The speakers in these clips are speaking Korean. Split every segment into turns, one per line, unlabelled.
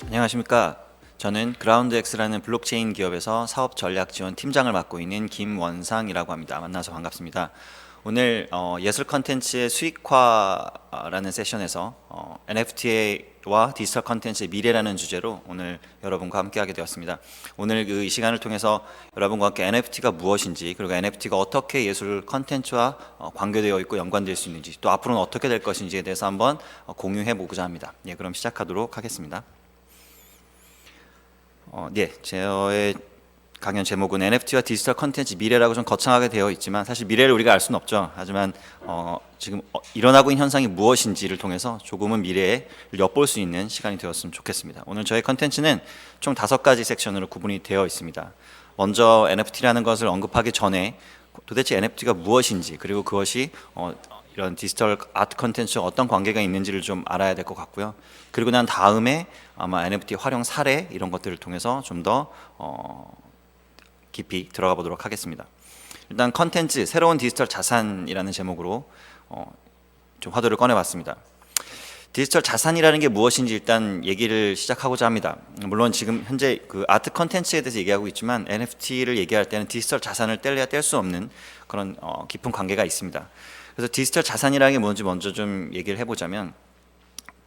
안녕하십니까. 저는 그라운드X라는 블록체인 기업에서 사업 전략 지원 팀장을 맡고 있는 김원상이라고 합니다. 만나서 반갑습니다. 오늘 예술 컨텐츠의 수익화라는 세션에서 NFT와 디지털 컨텐츠의 미래라는 주제로 오늘 여러분과 함께하게 되었습니다. 오늘 이 시간을 통해서 여러분과 함께 NFT가 무엇인지, 그리고 NFT가 어떻게 예술 컨텐츠와 관계되어 있고 연관될 수 있는지, 또 앞으로는 어떻게 될 것인지에 대해서 한번 공유해 보고자 합니다. 예, 그럼 시작하도록 하겠습니다. 저의 강연 제목은 NFT와 디지털 컨텐츠 미래라고 좀 거창하게 되어 있지만, 사실 미래를 우리가 알 수는 없죠. 하지만 지금 일어나고 있는 현상이 무엇인지를 통해서 조금은 미래에 엿볼 수 있는 시간이 되었으면 좋겠습니다. 오늘 저희 컨텐츠는 총 5가지 섹션으로 구분이 되어 있습니다. 먼저 NFT라는 것을 언급하기 전에 도대체 NFT가 무엇인지, 그리고 그것이 이런 디지털 아트 컨텐츠와 어떤 관계가 있는지를 좀 알아야 될 것 같고요. 그리고 난 다음에 아마 NFT 활용 사례 이런 것들을 통해서 좀 더 깊이 들어가 보도록 하겠습니다. 일단 컨텐츠, 새로운 디지털 자산이라는 제목으로 좀 화두를 꺼내봤습니다. 디지털 자산이라는 게 무엇인지 일단 얘기를 시작하고자 합니다. 물론 지금 현재 그 아트 컨텐츠에 대해서 얘기하고 있지만 NFT를 얘기할 때는 디지털 자산을 뗄래야 뗄 수 없는 그런 깊은 관계가 있습니다. 그래서 디지털 자산이라는 게 뭔지 먼저 좀 얘기를 해보자면,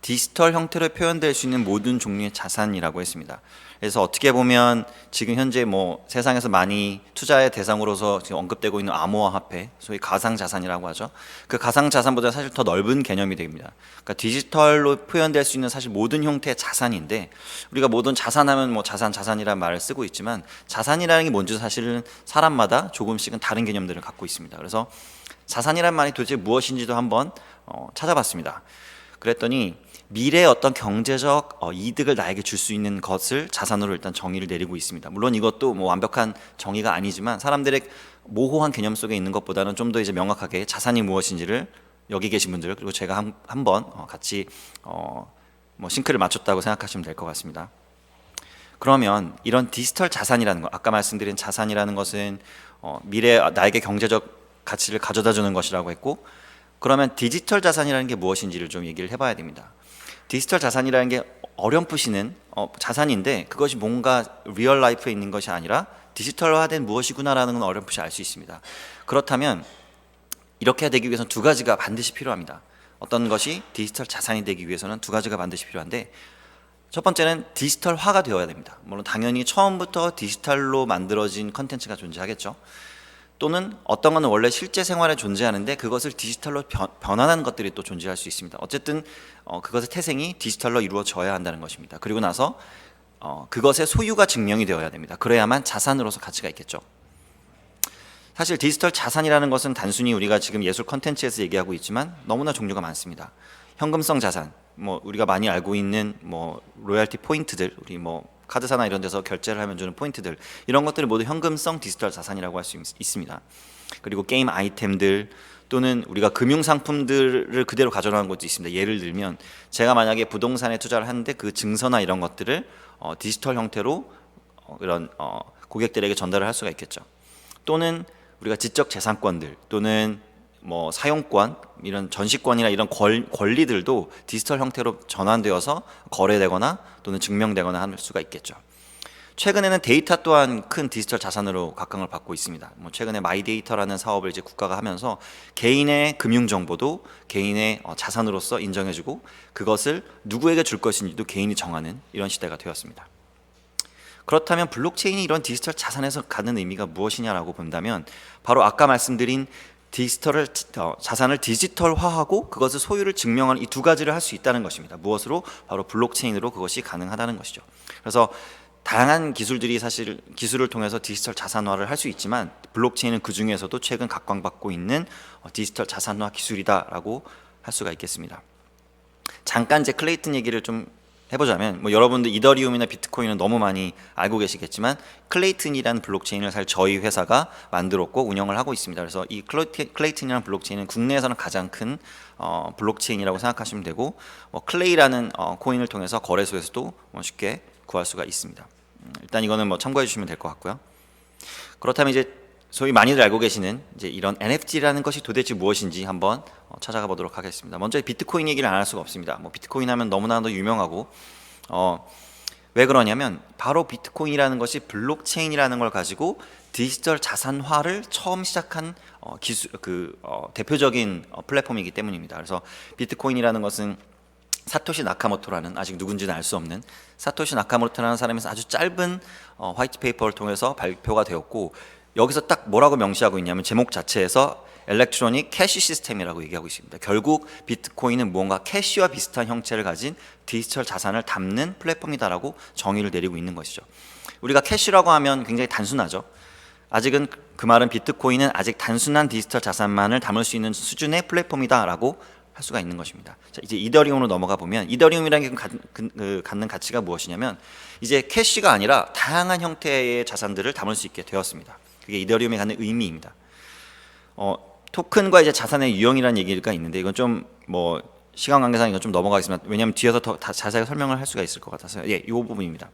디지털 형태로 표현될 수 있는 모든 종류의 자산이라고 했습니다. 그래서 어떻게 보면 지금 현재 세상에서 많이 투자의 대상으로서 지금 언급되고 있는 암호화폐, 소위 가상자산이라고 하죠. 그 가상자산보다 사실 더 넓은 개념이 됩니다. 그러니까 디지털로 표현될 수 있는 사실 모든 형태의 자산인데, 우리가 모든 자산하면 자산이라는 말을 쓰고 있지만, 자산이라는 게 뭔지 사실은 사람마다 조금씩은 다른 개념들을 갖고 있습니다. 그래서 자산이란 말이 도대체 무엇인지도 한번 찾아봤습니다. 그랬더니 미래의 어떤 경제적 이득을 나에게 줄 수 있는 것을 자산으로 일단 정의를 내리고 있습니다. 물론 이것도 완벽한 정의가 아니지만 사람들의 모호한 개념 속에 있는 것보다는 좀 더 이제 명확하게 자산이 무엇인지를 여기 계신 분들, 그리고 제가 한번 같이 싱크를 맞췄다고 생각하시면 될 것 같습니다. 그러면 이런 디지털 자산이라는 것, 아까 말씀드린 자산이라는 것은 미래 나에게 경제적 가치를 가져다 주는 것이라고 했고, 그러면 디지털 자산이라는 게 무엇인지를 좀 얘기를 해봐야 됩니다. 디지털 자산이라는 게 어렴풋이는 자산인데, 그것이 뭔가 리얼 라이프에 있는 것이 아니라 디지털화된 무엇이구나라는 건 어렴풋이 알 수 있습니다. 그렇다면 이렇게 되기 위해서는 두 가지가 반드시 필요합니다. 어떤 것이 디지털 자산이 되기 위해서는 두 가지가 반드시 필요한데, 첫 번째는 디지털화가 되어야 됩니다. 물론 당연히 처음부터 디지털로 만들어진 컨텐츠가 존재하겠죠. 또는 어떤 것은 원래 실제 생활에 존재하는데 그것을 디지털로 변환한 것들이 또 존재할 수 있습니다. 어쨌든 그것의 태생이 디지털로 이루어져야 한다는 것입니다. 그리고 나서 그것의 소유가 증명이 되어야 됩니다. 그래야만 자산으로서 가치가 있겠죠. 사실 디지털 자산이라는 것은 단순히 우리가 지금 예술 컨텐츠에서 얘기하고 있지만 너무나 종류가 많습니다. 현금성 자산, 우리가 많이 알고 있는 로열티 포인트들, 우리 카드사나 이런 데서 결제를 하면 주는 포인트들, 이런 것들이 모두 현금성 디지털 자산이라고 할 수 있습니다. 그리고 게임 아이템들, 또는 우리가 금융 상품들을 그대로 가져가는 것도 있습니다. 예를 들면 제가 만약에 부동산에 투자를 하는데 그 증서나 이런 것들을 디지털 형태로 이런 고객들에게 전달을 할 수가 있겠죠. 또는 우리가 지적 재산권들, 또는 사용권, 이런 전시권이나 이런 권리들도 디지털 형태로 전환되어서 거래되거나 또는 증명되거나 할 수가 있겠죠. 최근에는 데이터 또한 큰 디지털 자산으로 각광을 받고 있습니다. 최근에 마이데이터라는 사업을 이제 국가가 하면서 개인의 금융 정보도 개인의 자산으로서 인정해주고, 그것을 누구에게 줄 것인지도 개인이 정하는 이런 시대가 되었습니다. 그렇다면 블록체인이 이런 디지털 자산에서 갖는 의미가 무엇이냐라고 본다면, 바로 아까 말씀드린 자산을 디지털화하고 그것을 소유를 증명하는 이 두 가지를 할 수 있다는 것입니다. 무엇으로? 바로 블록체인으로 그것이 가능하다는 것이죠. 그래서 다양한 기술들이 사실 기술을 통해서 디지털 자산화를 할 수 있지만, 블록체인은 그 중에서도 최근 각광받고 있는 디지털 자산화 기술이다라고 할 수가 있겠습니다. 잠깐 이제 클레이튼 얘기를 좀 해보자면, 여러분들 이더리움이나 비트코인은 너무 많이 알고 계시겠지만, 클레이튼이라는 블록체인을 사실 저희 회사가 만들었고 운영을 하고 있습니다. 그래서 이 클레이튼이라는 블록체인은 국내에서는 가장 큰 블록체인이라고 생각하시면 되고, 클레이라는 코인을 통해서 거래소에서도 쉽게 구할 수가 있습니다. 일단 이거는 뭐 참고해 주시면 될 것 같고요. 그렇다면 이제 소위 많이들 알고 계시는 이제 이런 NFT라는 것이 도대체 무엇인지 한번 찾아가 보도록 하겠습니다. 먼저 비트코인 얘기를 안 할 수가 없습니다. 뭐 비트코인 하면 너무나도 유명하고 왜 그러냐면 바로 비트코인이라는 것이 블록체인이라는 걸 가지고 디지털 자산화를 처음 시작한 대표적인 플랫폼이기 때문입니다. 그래서 비트코인이라는 것은 사토시 나카모토라는 아직 누군지는 알 수 없는 사토시 나카모토라는 사람에서 아주 짧은 화이트 페이퍼를 통해서 발표가 되었고 여기서 딱 뭐라고 명시하고 있냐면 제목 자체에서 일렉트로닉 캐시 시스템이라고 얘기하고 있습니다. 결국 비트코인은 무언가 캐시와 비슷한 형체를 가진 디지털 자산을 담는 플랫폼이다라고 정의를 내리고 있는 것이죠. 우리가 캐시라고 하면 굉장히 단순하죠. 아직은 그 말은 비트코인은 아직 단순한 디지털 자산만을 담을 수 있는 수준의 플랫폼이다라고 할 수가 있는 것입니다. 자, 이제 이더리움으로 넘어가 보면 이더리움이라는 게 갖는 가치가 무엇이냐면 이제 캐시가 아니라 다양한 형태의 자산들을 담을 수 있게 되었습니다. 그게 이더리움이 갖는 의미입니다. 토큰과 이제 자산의 유형이라는 얘기가 있는데 이건 좀 뭐 시간 관계상 이건 좀 넘어가겠습니다. 왜냐하면 뒤에서 더 자세하게 설명을 할 수가 있을 것 같아서요. 이 부분입니다.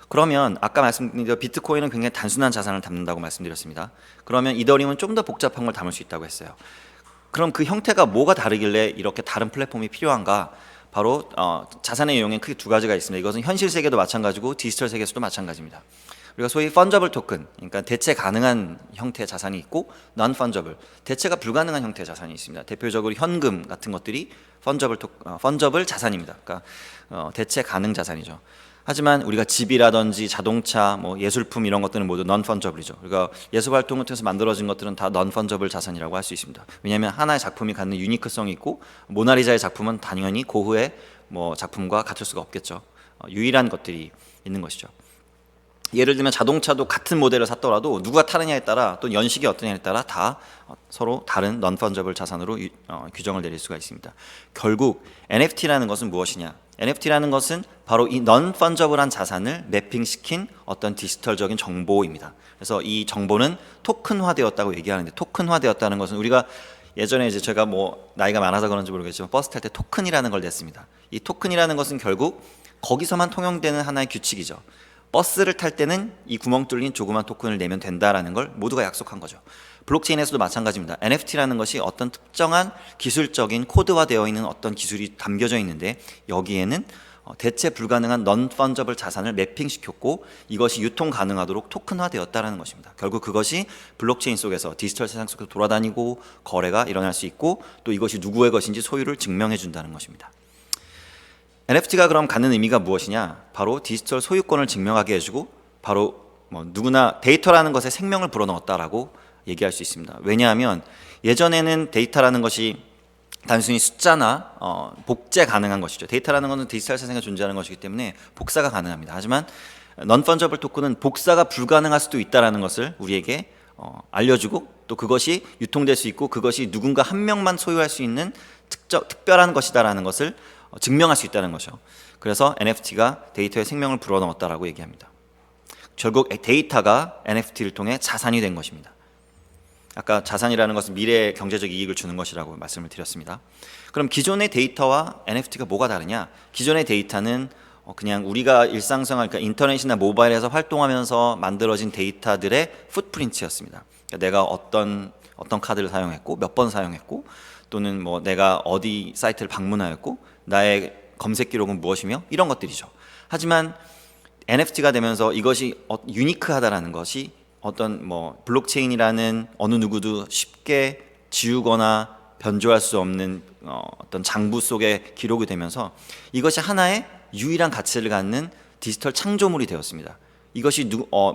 그러면 아까 말씀드린 대로 비트코인은 굉장히 단순한 자산을 담는다고 말씀드렸습니다. 그러면 이더리움은 좀 더 복잡한 걸 담을 수 있다고 했어요. 그럼 그 형태가 뭐가 다르길래 이렇게 다른 플랫폼이 필요한가? 바로 자산의 유형엔 크게 두 가지가 있습니다. 이것은 현실 세계도 마찬가지고 디지털 세계에서도 마찬가지입니다. 우리가 소위 펀저블 토큰, 그러니까 대체 가능한 형태의 자산이 있고 non fungible, 대체가 불가능한 형태의 자산이 있습니다. 대표적으로 현금 같은 것들이 펀저블 자산입니다. 그러니까 대체 가능 자산이죠. 하지만 우리가 집이라든지 자동차, 뭐 예술품 이런 것들은 모두 non fungible이죠. 그러니까 예술 활동을 통해서 만들어진 것들은 다 non fungible 자산이라고 할 수 있습니다. 왜냐하면 하나의 작품이 갖는 유니크성이 있고 모나리자의 작품은 당연히 고흐의 뭐 작품과 같을 수가 없겠죠. 유일한 것들이 있는 것이죠. 예를 들면 자동차도 같은 모델을 샀더라도 누가 타느냐에 따라 또 연식이 어떠냐에 따라 다 서로 다른 non fungible 자산으로 규정을 내릴 수가 있습니다. 결국 NFT라는 것은 무엇이냐? NFT라는 것은 바로 이 non fungible한 자산을 매핑시킨 어떤 디지털적인 정보입니다. 그래서 이 정보는 토큰화되었다고 얘기하는데 토큰화되었다는 것은 우리가 예전에 이제 제가 뭐 나이가 많아서 그런지 모르겠지만 버스 탈 때 토큰이라는 걸 냈습니다. 이 토큰이라는 것은 결국 거기서만 통용되는 하나의 규칙이죠. 버스를 탈 때는 이 구멍 뚫린 조그만 토큰을 내면 된다라는 걸 모두가 약속한 거죠. 블록체인에서도 마찬가지입니다. NFT라는 것이 어떤 특정한 기술적인 코드화되어 있는 어떤 기술이 담겨져 있는데 여기에는 대체 불가능한 non fungible 자산을 매핑시켰고 이것이 유통 가능하도록 토큰화되었다라는 것입니다. 결국 그것이 블록체인 속에서 디지털 세상 속에서 돌아다니고 거래가 일어날 수 있고 또 이것이 누구의 것인지 소유를 증명해 준다는 것입니다. NFT가 그럼 갖는 의미가 무엇이냐? 바로 디지털 소유권을 증명하게 해주고 바로 뭐 누구나 데이터라는 것에 생명을 불어넣었다라고 얘기할 수 있습니다. 왜냐하면 예전에는 데이터라는 것이 단순히 숫자나 복제 가능한 것이죠. 데이터라는 것은 디지털 세상에 존재하는 것이기 때문에 복사가 가능합니다. 하지만 non fungible 토큰은 복사가 불가능할 수도 있다라는 것을 우리에게 알려주고 또 그것이 유통될 수 있고 그것이 누군가 한 명만 소유할 수 있는 특별한 것이다라는 것을 증명할 수 있다는 거죠. 그래서 NFT가 데이터에 생명을 불어넣었다라고 얘기합니다. 결국 데이터가 NFT를 통해 자산이 된 것입니다. 아까 자산이라는 것은 미래의 경제적 이익을 주는 것이라고 말씀을 드렸습니다. 그럼 기존의 데이터와 NFT가 뭐가 다르냐? 기존의 데이터는 그냥 우리가 일상생활, 그러니까 인터넷이나 모바일에서 활동하면서 만들어진 데이터들의 풋프린트였습니다. 그러니까 내가 어떤 카드를 사용했고 몇 번 사용했고 또는 뭐 내가 어디 사이트를 방문하였고 나의 검색 기록은 무엇이며 이런 것들이죠. 하지만 NFT가 되면서 이것이 유니크하다라는 것이 어떤 뭐 블록체인이라는 어느 누구도 쉽게 지우거나 변조할 수 없는 어떤 장부 속에 기록이 되면서 이것이 하나의 유일한 가치를 갖는 디지털 창조물이 되었습니다. 이것이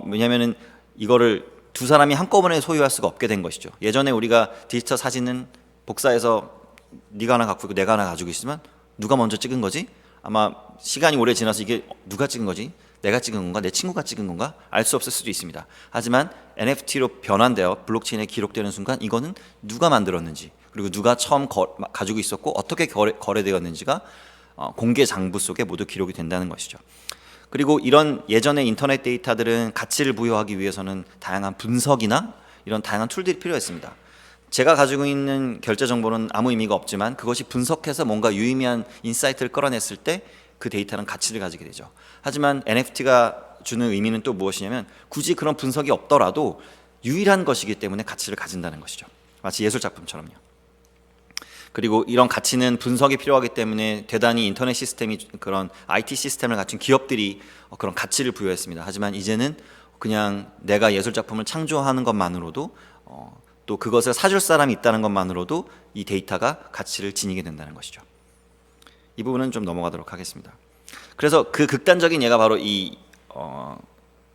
왜냐하면은 이거를 두 사람이 한꺼번에 소유할 수가 없게 된 것이죠. 예전에 우리가 디지털 사진은 복사해서 네가 하나 갖고 있고 내가 하나 가지고 있으면 누가 먼저 찍은 거지? 아마 시간이 오래 지나서 이게 누가 찍은 거지? 내가 찍은 건가? 내 친구가 찍은 건가? 알 수 없을 수도 있습니다. 하지만 NFT로 변환되어 블록체인에 기록되는 순간 이거는 누가 만들었는지 그리고 누가 처음 가지고 있었고 어떻게 거래되었는지가 공개 장부 속에 모두 기록이 된다는 것이죠. 그리고 이런 예전의 인터넷 데이터들은 가치를 부여하기 위해서는 다양한 분석이나 이런 다양한 툴들이 필요했습니다. 제가 가지고 있는 결제 정보는 아무 의미가 없지만 그것이 분석해서 뭔가 유의미한 인사이트를 끌어냈을 때 그 데이터는 가치를 가지게 되죠. 하지만 NFT가 주는 의미는 또 무엇이냐면 굳이 그런 분석이 없더라도 유일한 것이기 때문에 가치를 가진다는 것이죠. 마치 예술 작품처럼요. 그리고 이런 가치는 분석이 필요하기 때문에 대단히 인터넷 시스템이 그런 IT 시스템을 갖춘 기업들이 그런 가치를 부여했습니다. 하지만 이제는 그냥 내가 예술 작품을 창조하는 것만으로도 또 그것을 사줄 사람이 있다는 것만으로도 이 데이터가 가치를 지니게 된다는 것이죠. 이 부분은 좀 넘어가도록 하겠습니다. 그래서 그 극단적인 예가 바로 이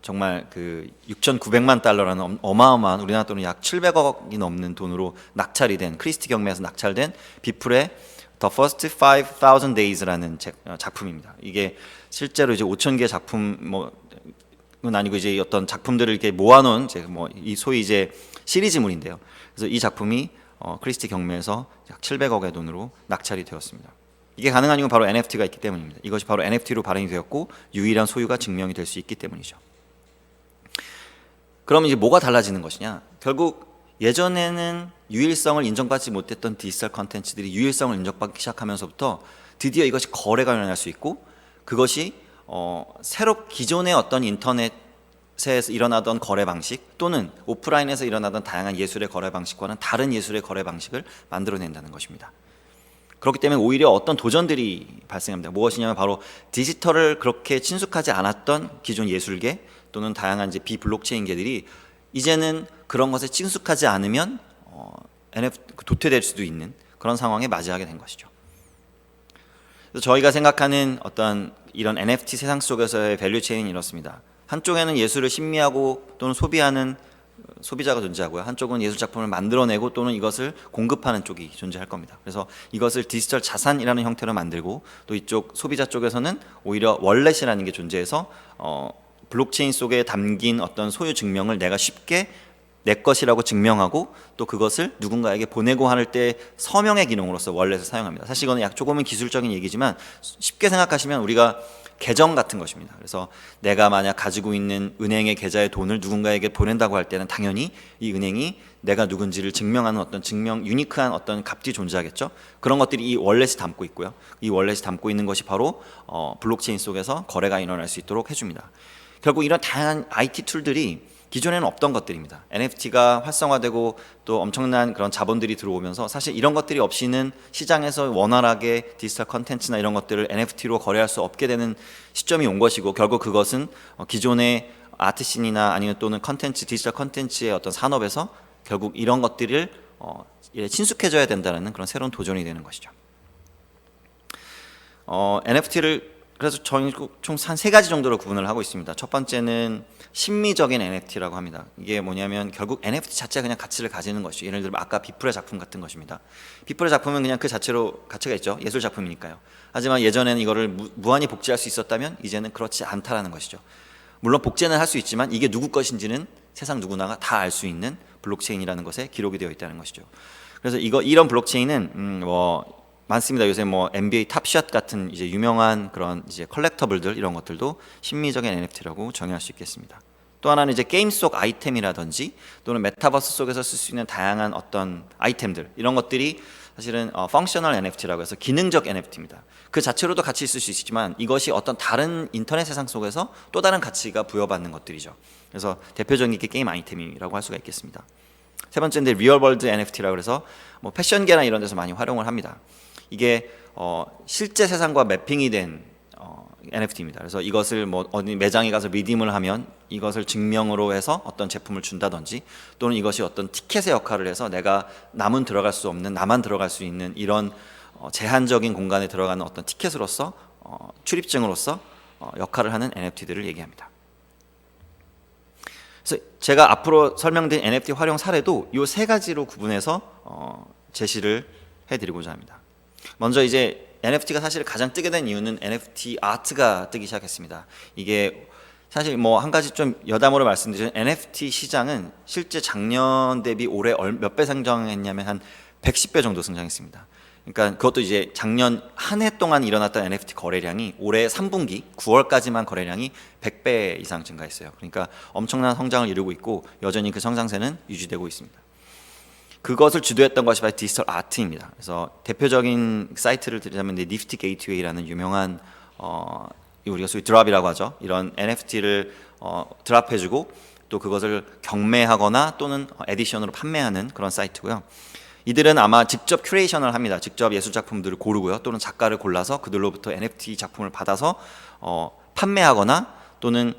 정말 그 6,900만 달러라는 어마어마한 우리나라 돈으로 약 700억이 넘는 돈으로 낙찰이 된 크리스티 경매에서 낙찰된 비플의 The First 5,000 Days라는 작품입니다. 이게 실제로 이제 5,000개 작품 은 아니고 이제 어떤 작품들을 이렇게 모아놓은 이제 이 소위 이제 시리즈물인데요. 그래서 이 작품이 크리스티 경매에서 약 700억의 돈으로 낙찰이 되었습니다. 이게 가능한 이유는 바로 NFT가 있기 때문입니다. 이것이 바로 NFT로 발행이 되었고 유일한 소유가 증명이 될 수 있기 때문이죠. 그럼 이제 뭐가 달라지는 것이냐? 결국 예전에는 유일성을 인정받지 못했던 디지털 컨텐츠들이 유일성을 인정받기 시작하면서부터 드디어 이것이 거래가 일어날 수 있고 그것이 새로 기존의 어떤 인터넷에서 일어나던 거래 방식 또는 오프라인에서 일어나던 다양한 예술의 거래 방식과는 다른 예술의 거래 방식을 만들어낸다는 것입니다. 그렇기 때문에 오히려 어떤 도전들이 발생합니다. 무엇이냐면 바로 디지털을 그렇게 친숙하지 않았던 기존 예술계 또는 다양한 이제 비블록체인계들이 이제는 그런 것에 친숙하지 않으면 도태될 수도 있는 그런 상황에 맞이하게 된 것이죠. 그래서 저희가 생각하는 어떤 이런 NFT 세상 속에서의 밸류체인은 이렇습니다. 한쪽에는 예술을 신미하고 또는 소비하는 소비자가 존재하고요. 한쪽은 예술 작품을 만들어내고 또는 이것을 공급하는 쪽이 존재할 겁니다. 그래서 이것을 디지털 자산이라는 형태로 만들고 또 이쪽 소비자 쪽에서는 오히려 월렛이라는 게 존재해서 블록체인 속에 담긴 어떤 소유 증명을 내가 쉽게 내 것이라고 증명하고 또 그것을 누군가에게 보내고 할 때 서명의 기능으로서 월렛을 사용합니다. 사실 이거는 조금은 기술적인 얘기지만 쉽게 생각하시면 우리가 계정 같은 것입니다. 그래서 내가 만약 가지고 있는 은행의 계좌의 돈을 누군가에게 보낸다고 할 때는 당연히 이 은행이 내가 누군지를 증명하는 어떤 유니크한 어떤 값이 존재하겠죠. 그런 것들이 이 월렛이 담고 있고요. 이 월렛이 담고 있는 것이 바로 블록체인 속에서 거래가 일어날 수 있도록 해줍니다. 결국 이런 다양한 IT 툴들이 기존에는 없던 것들입니다. NFT가 활성화되고 또 엄청난 그런 자본들이 들어오면서 사실 이런 것들이 없이는 시장에서 원활하게 디지털 컨텐츠나 이런 것들을 NFT로 거래할 수 없게 되는 시점이 온 것이고 결국 그것은 기존의 아트씬이나 아니면 또는 컨텐츠, 디지털 컨텐츠의 어떤 산업에서 결국 이런 것들을 친숙해져야 된다는 그런 새로운 도전이 되는 것이죠. NFT를 그래서 저희 총 한 세 가지 정도로 구분을 하고 있습니다. 첫 번째는 심미적인 NFT라고 합니다. 이게 뭐냐면 결국 NFT 자체가 그냥 가치를 가지는 것이죠. 예를 들면 아까 비플의 작품 같은 것입니다. 비플의 작품은 그냥 그 자체로 가치가 있죠. 예술 작품이니까요. 하지만 예전에는 이거를 무한히 복제할 수 있었다면 이제는 그렇지 않다라는 것이죠. 물론 복제는 할 수 있지만 이게 누구 것인지는 세상 누구나가 다 알 수 있는 블록체인이라는 것에 기록이 되어 있다는 것이죠. 그래서 이런 블록체인은 많습니다. 요새 NBA 탑샷 같은 이제 유명한 그런 이제 컬렉터블들 이런 것들도 심미적인 NFT라고 정의할 수 있겠습니다. 또 하나는 이제 게임 속 아이템이라든지 또는 메타버스 속에서 쓸 수 있는 다양한 어떤 아이템들 이런 것들이 사실은 펑셔널 NFT라고 해서 기능적 NFT입니다. 그 자체로도 가치 있을 수 있지만 이것이 어떤 다른 인터넷 세상 속에서 또 다른 가치가 부여받는 것들이죠. 그래서 대표적인 게 게임 아이템이라고 할 수가 있겠습니다. 세 번째인데 리얼월드 NFT라고 해서 패션계나 이런 데서 많이 활용을 합니다. 이게 실제 세상과 매핑이 된 NFT입니다. 그래서 이것을 어디 매장에 가서 리딤을 하면 이것을 증명으로 해서 어떤 제품을 준다든지 또는 이것이 어떤 티켓의 역할을 해서 내가 남은 들어갈 수 없는 나만 들어갈 수 있는 이런 제한적인 공간에 들어가는 어떤 티켓으로서 출입증으로서 역할을 하는 NFT들을 얘기합니다. 그래서 제가 앞으로 설명드린 NFT 활용 사례도 이 세 가지로 구분해서 제시를 해드리고자 합니다. 먼저 이제 NFT가 사실 가장 뜨게 된 이유는 NFT 아트가 뜨기 시작했습니다. 이게 사실 한 가지 좀 여담으로 말씀드리면 NFT 시장은 실제 작년 대비 올해 몇 배 성장했냐면 한 110배 정도 성장했습니다. 그러니까 그것도 이제 작년 한 해 동안 일어났던 NFT 거래량이 올해 3분기 9월까지만 거래량이 100배 이상 증가했어요. 그러니까 엄청난 성장을 이루고 있고 여전히 그 성장세는 유지되고 있습니다. 그것을 주도했던 것이 바로 디지털 아트입니다. 그래서 대표적인 사이트를 드리자면 니프티 게이트웨이라는 유명한 우리가 소위 드랍이라고 하죠. 이런 NFT를 드랍해주고 또 그것을 경매하거나 또는 에디션으로 판매하는 그런 사이트고요. 이들은 아마 직접 큐레이션을 합니다. 직접 예술 작품들을 고르고요. 또는 작가를 골라서 그들로부터 NFT 작품을 받아서 판매하거나 또는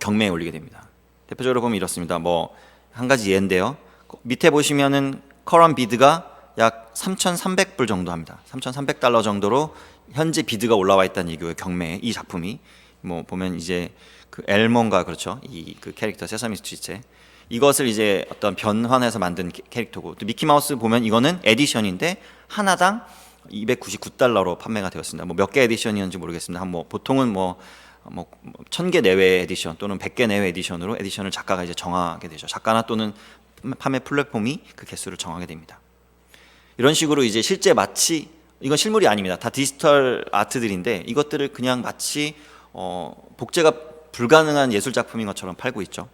경매에 올리게 됩니다. 대표적으로 보면 이렇습니다. 뭐 한 가지 예인데요. 밑에 보시면은 커런 비드가 약 3,300불 정도 합니다. 3,300달러 정도로 현재 비드가 올라와 있다는 얘기고요. 경매에 이 작품이 뭐 보면 이제 그 엘몬가 그렇죠. 이 그 캐릭터 세사미 스트리트에 이것을 이제 어떤 변환해서 만든 캐릭터고 또 미키마우스 보면 이거는 에디션인데 하나당 299달러로 판매가 되었습니다. 뭐 몇 개 에디션이었는지 모르겠습니다. 뭐 보통은 뭐 1000개 내외 에디션 또는 100개 내외 에디션으로 에디션을 작가가 이제 정하게 되죠. 작가나 또는 판매 플랫폼이 그 개수를 정하게 됩니다. 이런 식으로 이제 실제 마치 이건 실물이 아닙니다. 다 디지털 아트들인데 이것들을 그냥 마치 복제가 불가능한 예술 작품인 것처럼 팔고 있죠.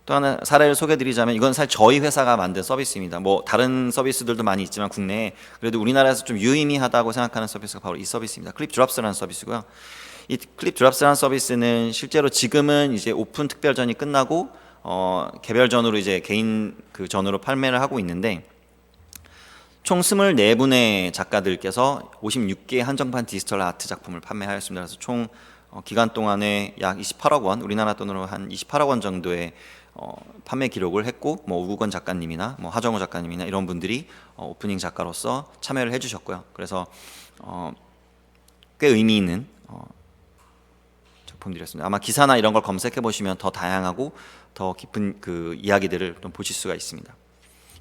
또 하나 사례를 소개해드리자면 이건 사실 저희 회사가 만든 서비스입니다. 뭐 다른 서비스들도 많이 있지만 국내에 그래도 우리나라에서 좀 유의미하다고 생각하는 서비스가 바로 이 서비스입니다. 클립 드랍스라는 서비스고요. 이 클립 드랍스라는 서비스는 실제로 지금은 이제 오픈 특별전이 끝나고 개별전으로 이제 개인 그 전으로 판매를 하고 있는데 총 24분의 작가들께서 56개의 한정판 디지털 아트 작품을 판매하였습니다. 그래서 총 기간 동안에 약 28억 원, 우리나라 돈으로 한 28억 원 정도의 판매 기록을 했고, 뭐 우국원 작가님이나 뭐 하정우 작가님이나 이런 분들이 오프닝 작가로서 참여를 해주셨고요. 그래서 꽤 의미 있는 작품들이었습니다. 아마 기사나 이런 걸 검색해 보시면 더 다양하고 더 깊은 그 이야기들을 좀 보실 수가 있습니다.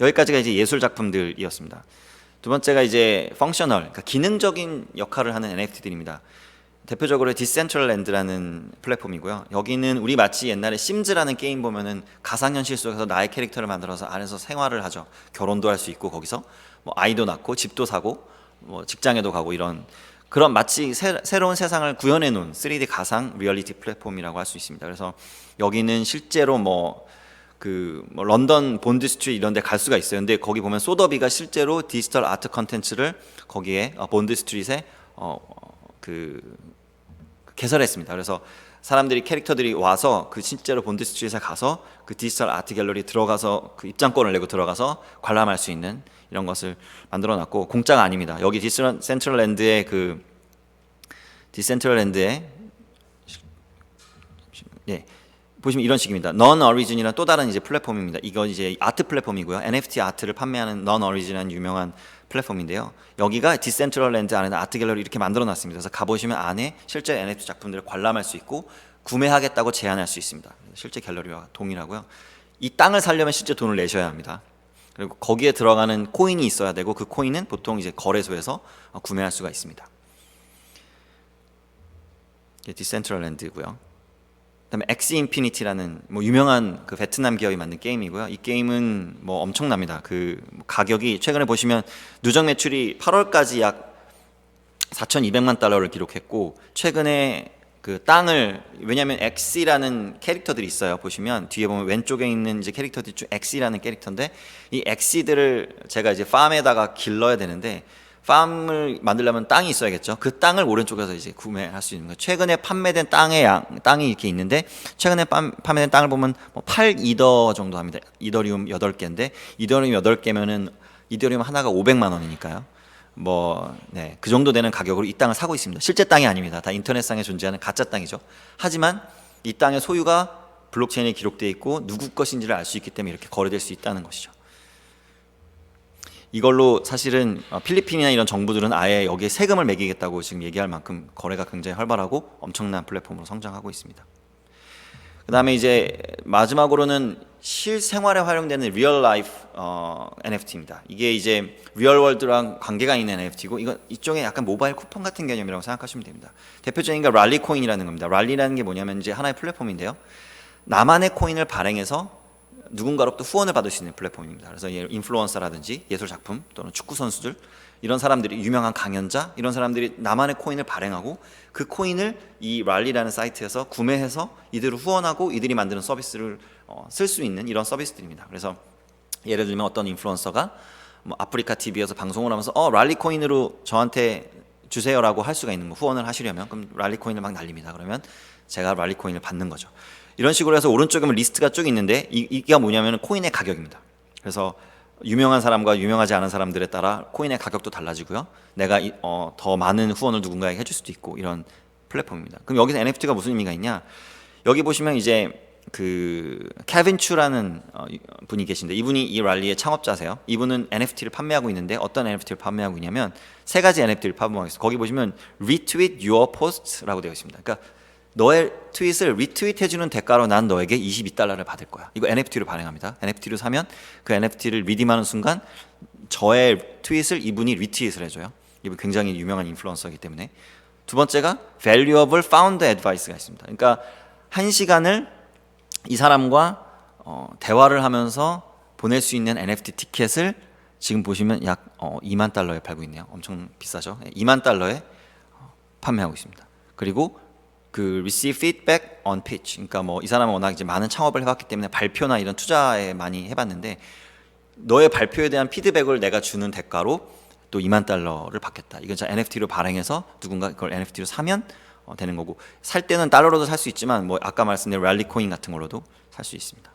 여기까지가 이제 예술 작품들이었습니다. 두 번째가 이제 펑셔널, 그러니까 기능적인 역할을 하는 NFT들입니다. 대표적으로 디센트럴랜드라는 플랫폼이고요. 여기는 우리 마치 옛날에 심즈라는 게임 보면은 가상현실 속에서 나의 캐릭터를 만들어서 안에서 생활을 하죠. 결혼도 할 수 있고 거기서 뭐 아이도 낳고 집도 사고 뭐 직장에도 가고 이런 그런 마치 새로운 세상을 구현해 놓은 3D 가상 리얼리티 플랫폼이라고 할 수 있습니다. 그래서 여기는 실제로 뭐 런던 본드 스트리트 이런 데 갈 수가 있어요. 근데 거기 보면 소더비가 실제로 디지털 아트 컨텐츠를 거기에 본드 스트리트에 개설했습니다. 그래서 사람들이 캐릭터들이 와서 그 실제로 본드 스트리트에 가서 그 디지털 아트 갤러리 들어가서 그 입장권을 내고 들어가서 관람할 수 있는 이런 것을 만들어 놨고 공짜가 아닙니다. 여기 디센트럴랜드의 보시면 이런 식입니다. non origin이라는 또 다른 이제 플랫폼입니다. 이건 이제 아트 플랫폼이고요. NFT 아트를 판매하는 non origin이라는 유명한 플랫폼인데요. 여기가 디센트럴랜드 안에 아트 갤러리 이렇게 만들어 놨습니다. 그래서 가보시면 안에 실제 NFT 작품들을 관람할 수 있고 구매하겠다고 제안할 수 있습니다. 실제 갤러리와 동일하고요. 이 땅을 사려면 실제 돈을 내셔야 합니다. 그리고 거기에 들어가는 코인이 있어야 되고 그 코인은 보통 이제 거래소에서 구매할 수가 있습니다. 이게 디센트럴랜드고요. 그다음에 엑시 인피니티라는 뭐 유명한 그 베트남 기업이 만든 게임이고요. 이 게임은 뭐 엄청납니다. 그 가격이 최근에 보시면 누적 매출이 8월까지 약 4,200만 달러를 기록했고 최근에 그 땅을 왜냐하면 엑시라는 캐릭터들이 있어요. 보시면 뒤에 보면 왼쪽에 있는 이제 캐릭터들이 쭉 엑시라는 캐릭터인데 이 엑시들을 제가 이제 팜에다가 길러야 되는데 팜을 만들려면 땅이 있어야겠죠. 그 땅을 오른쪽에서 이제 구매할 수 있는 거예요. 최근에 판매된 땅이 이렇게 있는데 최근에 판매된 땅을 보면 뭐 8이더 정도 합니다. 이더리움 8개인데 이더리움 8개면은 이더리움 하나가 500만 원이니까요. 그 정도 되는 가격으로 이 땅을 사고 있습니다. 실제 땅이 아닙니다. 다 인터넷상에 존재하는 가짜 땅이죠. 하지만 이 땅의 소유가 블록체인에 기록되어 있고 누구 것인지를 알 수 있기 때문에 이렇게 거래될 수 있다는 것이죠. 이걸로 사실은 필리핀이나 이런 정부들은 아예 여기에 세금을 매기겠다고 지금 얘기할 만큼 거래가 굉장히 활발하고 엄청난 플랫폼으로 성장하고 있습니다. 그 다음에 이제 마지막으로는 실생활에 활용되는 리얼 라이프 NFT입니다. 이게 이제 리얼 월드랑 관계가 있는 NFT고 이건 이쪽에 약간 모바일 쿠폰 같은 개념이라고 생각하시면 됩니다. 대표적인 게 랄리 코인이라는 겁니다. 랄리라는 게 뭐냐면 이제 하나의 플랫폼인데요. 나만의 코인을 발행해서 누군가로부터 후원을 받을 수 있는 플랫폼입니다. 그래서 인플루언서라든지 예술 작품 또는 축구 선수들 이런 사람들이 유명한 강연자 이런 사람들이 나만의 코인을 발행하고 그 코인을 이 랄리라는 사이트에서 구매해서 이들을 후원하고 이들이 만드는 서비스를 쓸 수 있는 이런 서비스들입니다. 그래서 예를 들면 어떤 인플루언서가 뭐 아프리카 TV에서 방송을 하면서 랄리 코인으로 저한테 주세요라고 할 수가 있는 거. 후원을 하시려면 그럼 랄리코인을 막 날립니다. 그러면 제가 랄리코인을 받는 거죠. 이런 식으로 해서 오른쪽에 보면 리스트가 쭉 있는데 이게 뭐냐면 코인의 가격입니다. 그래서 유명한 사람과 유명하지 않은 사람들에 따라 코인의 가격도 달라지고요. 내가 더 많은 후원을 누군가에게 해줄 수도 있고 이런 플랫폼입니다. 그럼 여기서 NFT가 무슨 의미가 있냐? 여기 보시면 이제 그 케빈 추라는 분이 계신데 이분이 이 랠리의 창업자세요. 이분은 NFT를 판매하고 있는데 어떤 NFT를 판매하고 있냐면 세 가지 NFT를 판매하고 있어요. 거기 보시면 retweet your post라고 되어 있습니다. 그러니까 너의 트윗을 리트윗해주는 대가로 난 너에게 $22를 받을 거야. 이거 NFT로 발행합니다. NFT로 사면 그 NFT를 리딤하는 순간 저의 트윗을 이분이 리트윗을 해줘요. 이분 굉장히 유명한 인플루언서이기 때문에. 두 번째가 valuable founder advice가 있습니다. 그러니까 1시간을 이 사람과 대화를 하면서 보낼 수 있는 NFT 티켓을 지금 보시면 약 $20,000에 팔고 있네요. 엄청 비싸죠. $20,000에 판매하고 있습니다. 그리고 그 receive feedback on pitch, 그러니까 뭐 이 사람은 워낙 이제 많은 창업을 해봤기 때문에 발표나 이런 투자에 많이 해봤는데 너의 발표에 대한 피드백을 내가 주는 대가로 또 $20,000를 받겠다. 이건 진짜 NFT로 발행해서 누군가 그걸 NFT로 사면 되는 거고, 살 때는 달러로도 살 수 있지만 뭐 아까 말씀드린 랠리코인 같은 걸로도 살 수 있습니다.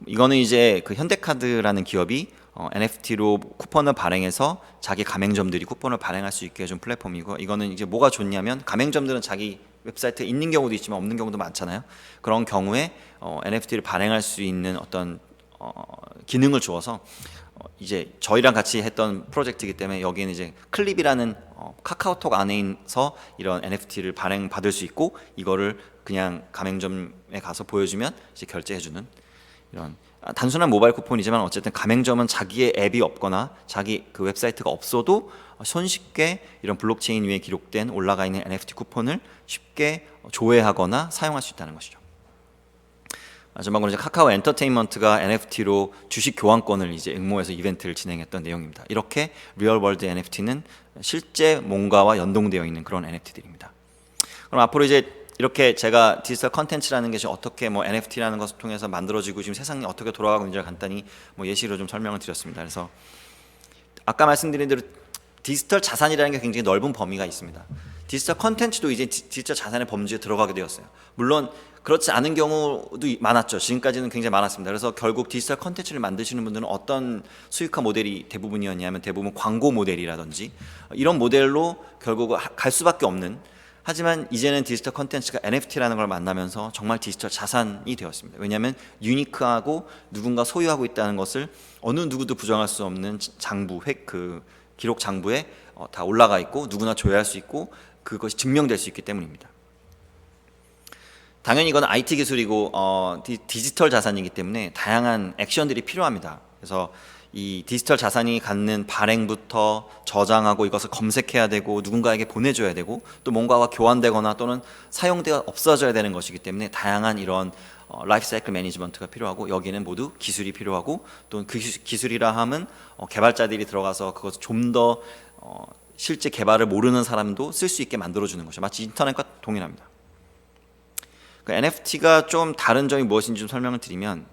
이거는 이제 그 현대카드라는 기업이 NFT로 쿠폰을 발행해서 자기 가맹점들이 쿠폰을 발행할 수 있게 해준 플랫폼이고, 이거는 이제 뭐가 좋냐면 가맹점들은 자기 웹사이트에 있는 경우도 있지만 없는 경우도 많잖아요. 그런 경우에 NFT를 발행할 수 있는 어떤 기능을 주어서 이제 저희랑 같이 했던 프로젝트이기 때문에 여기에는 이제 클립이라는 카카오톡 안에서 이런 NFT를 발행 받을 수 있고 이거를 그냥 가맹점에 가서 보여주면 이제 결제해주는 이런 단순한 모바일 쿠폰이지만 어쨌든 가맹점은 자기의 앱이 없거나 자기 그 웹사이트가 없어도 손쉽게 이런 블록체인 위에 기록된 올라가 있는 NFT 쿠폰을 쉽게 조회하거나 사용할 수 있다는 것이죠. 마지막으로 이제 카카오 엔터테인먼트가 NFT로 주식 교환권을 이제 응모해서 이벤트를 진행했던 내용입니다. 이렇게 리얼월드 NFT는 실제 뭔가와 연동되어 있는 그런 NFT들입니다. 그럼 앞으로 이제 이렇게 제가 디지털 컨텐츠라는 것이 어떻게 뭐 NFT라는 것을 통해서 만들어지고 지금 세상이 어떻게 돌아가고 있는지를 간단히 뭐 예시로 좀 설명을 드렸습니다. 그래서 아까 말씀드린 대로 디지털 자산이라는 게 굉장히 넓은 범위가 있습니다. 디지털 컨텐츠도 이제 디지털 자산의 범주에 들어가게 되었어요. 물론 그렇지 않은 경우도 많았죠. 지금까지는 굉장히 많았습니다. 그래서 결국 디지털 컨텐츠를 만드시는 분들은 어떤 수익화 모델이 대부분이었냐면 대부분 광고 모델이라든지 이런 모델로 결국 갈 수밖에 없는, 하지만 이제는 디지털 컨텐츠가 NFT라는 걸 만나면서 정말 디지털 자산이 되었습니다. 왜냐하면 유니크하고 누군가 소유하고 있다는 것을 어느 누구도 부정할 수 없는 장부, 그 기록 장부에 다 올라가 있고 누구나 조회할 수 있고 그것이 증명될 수 있기 때문입니다. 당연히 이건 IT 기술이고 디지털 자산이기 때문에 다양한 액션들이 필요합니다. 그래서 이 디지털 자산이 갖는 발행부터 저장하고 이것을 검색해야 되고 누군가에게 보내줘야 되고 또 뭔가와 교환되거나 또는 사용되어 없어져야 되는 것이기 때문에 다양한 이런 라이프 사이클 매니지먼트가 필요하고 여기는 모두 기술이 필요하고 또 그 기술이라 함은 개발자들이 들어가서 그것을 좀 더 실제 개발을 모르는 사람도 쓸 수 있게 만들어주는 것이죠. 마치 인터넷과 동일합니다. 그 NFT가 좀 다른 점이 무엇인지 좀 설명을 드리면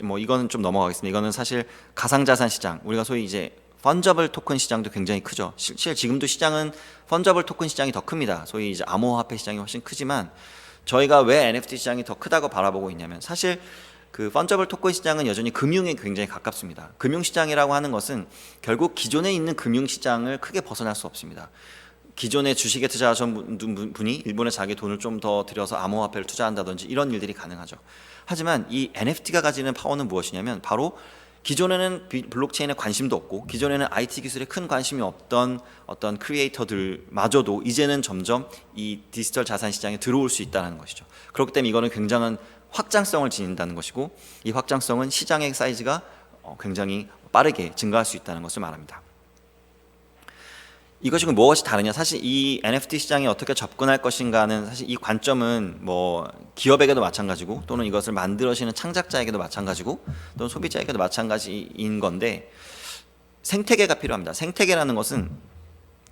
뭐 이거는 좀 넘어가겠습니다. 이거는 사실 가상자산 시장, 우리가 소위 이제 펀저블 토큰 시장도 굉장히 크죠. 실제 지금도 시장은 펀저블 토큰 시장이 더 큽니다. 소위 이제 암호화폐 시장이 훨씬 크지만 저희가 왜 NFT 시장이 더 크다고 바라보고 있냐면 사실 그 펀저블 토큰 시장은 여전히 금융에 굉장히 가깝습니다. 금융시장이라고 하는 것은 결국 기존에 있는 금융시장을 크게 벗어날 수 없습니다. 기존에 주식에 투자하신 분이 일본에 자기 돈을 좀 더 들여서 암호화폐를 투자한다든지 이런 일들이 가능하죠. 하지만 이 NFT가 가지는 파워는 무엇이냐면 바로 기존에는 블록체인에 관심도 없고 기존에는 IT 기술에 큰 관심이 없던 어떤 크리에이터들마저도 이제는 점점 이 디지털 자산 시장에 들어올 수 있다는 것이죠. 그렇기 때문에 이거는 굉장한 확장성을 지닌다는 것이고 이 확장성은 시장의 사이즈가 굉장히 빠르게 증가할 수 있다는 것을 말합니다. 이것이 무엇이 다르냐? 사실 이 NFT 시장에 어떻게 접근할 것인가는 사실 이 관점은 뭐 기업에게도 마찬가지고 또는 이것을 만들어지는 창작자에게도 마찬가지고 또는 소비자에게도 마찬가지인 건데 생태계가 필요합니다. 생태계라는 것은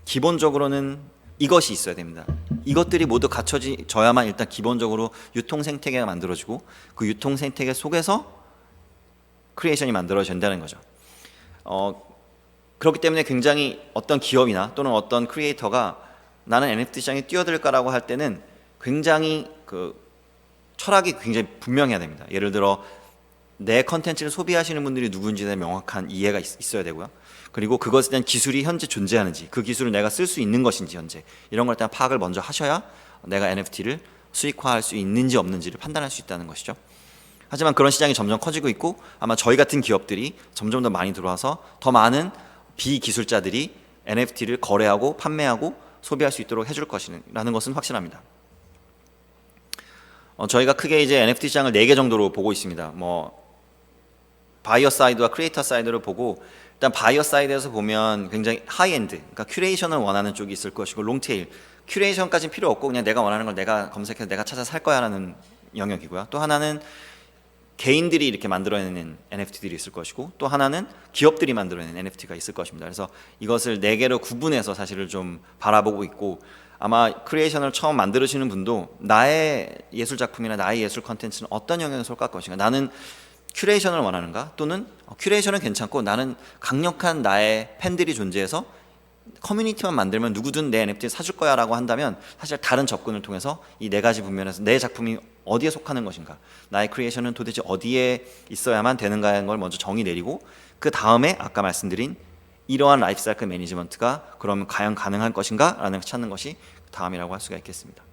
기본적으로는 이것이 있어야 됩니다. 이것들이 모두 갖춰져야만 일단 기본적으로 유통 생태계가 만들어지고 그 유통 생태계 속에서 크리에이션이 만들어진다는 거죠. 그렇기 때문에 굉장히 어떤 기업이나 또는 어떤 크리에이터가 나는 NFT 시장에 뛰어들까라고 할 때는 굉장히 그 철학이 굉장히 분명해야 됩니다. 예를 들어 내 컨텐츠를 소비하시는 분들이 누구인지에 대한 명확한 이해가 있어야 되고요. 그리고 그것에 대한 기술이 현재 존재하는지, 그 기술을 내가 쓸 수 있는 것인지 현재 이런 걸 일단 파악을 먼저 하셔야 내가 NFT를 수익화할 수 있는지 없는지를 판단할 수 있다는 것이죠. 하지만 그런 시장이 점점 커지고 있고 아마 저희 같은 기업들이 점점 더 많이 들어와서 더 많은 비기술자들이 NFT를 거래하고 판매하고 소비할 수 있도록 해줄 것이라는 것은 확실합니다. 저희가 크게 이제 NFT 시장을 4개 정도로 보고 있습니다. 바이어 사이드와 크리에이터 사이드를 보고, 일단 바이어 사이드에서 보면 굉장히 하이엔드, 그러니까 큐레이션을 원하는 쪽이 있을 것이고, 롱테일, 큐레이션까지는 필요 없고 그냥 내가 원하는 걸 내가 검색해서 내가 찾아 살 거야라는 영역이고요. 또 하나는 개인들이 이렇게 만들어내는 NFT들이 있을 것이고, 또 하나는 기업들이 만들어내는 NFT가 있을 것입니다. 그래서 이것을 4개로 구분해서 사실을 좀 바라보고 있고, 아마 크리에이션을 처음 만들으시는 분도 나의 예술 작품이나 나의 예술 컨텐츠는 어떤 영역에 속할 것인가, 나는 큐레이션을 원하는가, 또는 큐레이션은 괜찮고 나는 강력한 나의 팬들이 존재해서 커뮤니티만 만들면 누구든 내 NFT를 사줄 거야 라고 한다면 사실 다른 접근을 통해서 이 4가지 분면에서 내 작품이 어디에 속하는 것인가, 나의 크리에이션은 도대체 어디에 있어야만 되는가의 걸 먼저 정의 내리고, 그 다음에 아까 말씀드린 이러한 라이프 사이클 매니지먼트가 그러면 과연 가능할 것인가 라는 걸 찾는 것이 다음이라고 할 수가 있겠습니다.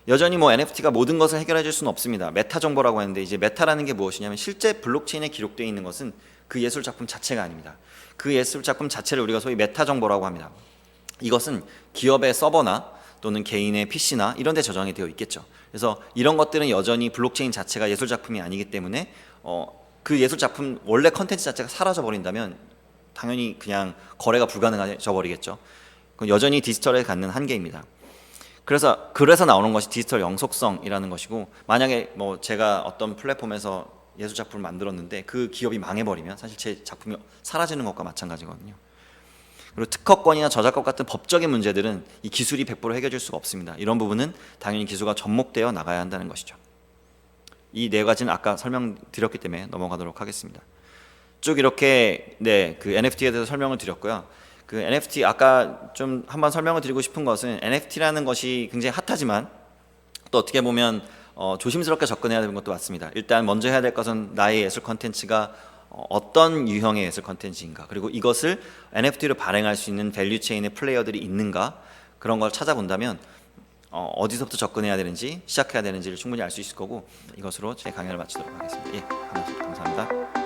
여전히 NFT가 모든 것을 해결해 줄 수는 없습니다. 메타 정보라고 하는데, 이제 메타라는 게 무엇이냐면 실제 블록체인에 기록되어 있는 것은 그 예술 작품 자체가 아닙니다. 그 예술 작품 자체를 우리가 소위 메타 정보라고 합니다. 이것은 기업의 서버나 또는 개인의 PC나 이런 데 저장이 되어 있겠죠. 그래서 이런 것들은 여전히 블록체인 자체가 예술 작품이 아니기 때문에 그 예술 작품 원래 컨텐츠 자체가 사라져 버린다면 당연히 그냥 거래가 불가능해져 버리겠죠. 그건 여전히 디지털에 갖는 한계입니다. 그래서 나오는 것이 디지털 영속성이라는 것이고, 만약에 제가 어떤 플랫폼에서 예술 작품을 만들었는데 그 기업이 망해버리면 사실 제 작품이 사라지는 것과 마찬가지거든요. 그리고 특허권이나 저작권 같은 법적인 문제들은 이 기술이 100% 해결해 줄 수가 없습니다. 이런 부분은 당연히 기술과 접목되어 나가야 한다는 것이죠. 이 4가지는 아까 설명드렸기 때문에 넘어가도록 하겠습니다. 쭉 이렇게 그 NFT에 대해서 설명을 드렸고요. 그 NFT 아까 좀 한번 설명을 드리고 싶은 것은, NFT라는 것이 굉장히 핫하지만 또 어떻게 보면 조심스럽게 접근해야 되는 것도 맞습니다. 일단 먼저 해야 될 것은 나의 예술 컨텐츠가 어떤 유형의 예술 컨텐츠인가, 그리고 이것을 NFT로 발행할 수 있는 밸류 체인의 플레이어들이 있는가, 그런 걸 찾아본다면 어디서부터 접근해야 되는지, 시작해야 되는지를 충분히 알 수 있을 거고, 이것으로 제 강연을 마치도록 하겠습니다. 감사합니다.